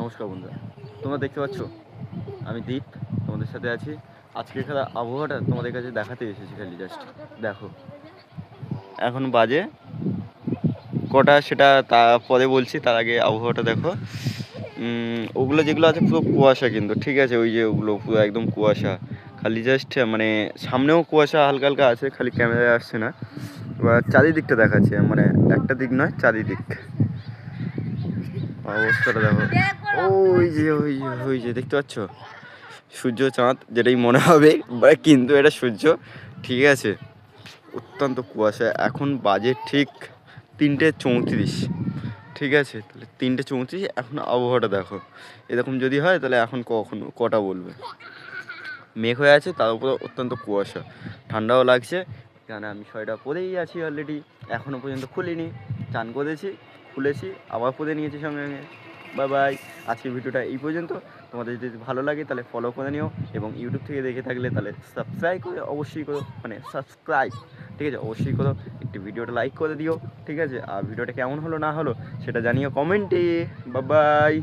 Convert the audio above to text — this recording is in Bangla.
নমস্কার বন্ধুরা, তোমরা দেখতে পাচ্ছ আমি দীপ তোমাদের সাথে আছি। আজকের খেলা আবহাওয়াটা তোমাদের কাছে দেখাতে এসেছি, খালি জাস্ট দেখো। এখন বাজে কটা সেটা পরে বলছি, তার আগে আবহাওয়াটা দেখো। ওগুলো যেগুলো আছে পুরো কুয়াশা, কিন্তু ঠিক আছে, ওই যে ওগুলো পুরো একদম কুয়াশা, খালি জাস্ট মানে সামনেও কুয়াশা হালকা হালকা আছে, খালি ক্যামেরায় আসছে না। এবার চারিদিকটা দেখাচ্ছে, মানে একটা দিক নয়, চারিদিক অবস্থাটা দেখো। ওই যে দেখতে পাচ্ছ সূর্য চাঁদ যেটাই মনে হবে, কিন্তু এটা সূর্য, ঠিক আছে। অত্যন্ত কুয়াশা। এখন বাজে ঠিক 3:34, ঠিক আছে। তাহলে 3:34, এখন আবহাওয়াটা দেখো এরকম যদি হয় তাহলে এখন কটা বলবে। মেঘ হয়ে আছে, তার উপরে অত্যন্ত কুয়াশা, ঠান্ডাও লাগছে। এখানে আমি সোয়েটার পরেই আছি অলরেডি, এখনও পর্যন্ত খুলিনি। চান করেছি, খুলেছি, আবার পরে নিয়েছি সঙ্গে সঙ্গে। Bye bye. আজকের ভিডিওটা এই পর্যন্ত। তোমাদের যদি ভালো লাগে তাহলে ফলো করে নিও, এবং ইউটিউব থেকে দেখে থাকলে তাহলে সাবস্ক্রাইব করে অবশ্যই করো, মানে সাবস্ক্রাইব, ঠিক আছে, অবশ্যই করো। একটি ভিডিওটা লাইক করে দিও, ঠিক আছে। আর ভিডিওটা কেমন হলো না হলো সেটা জানিও কমেন্টে। Bye bye.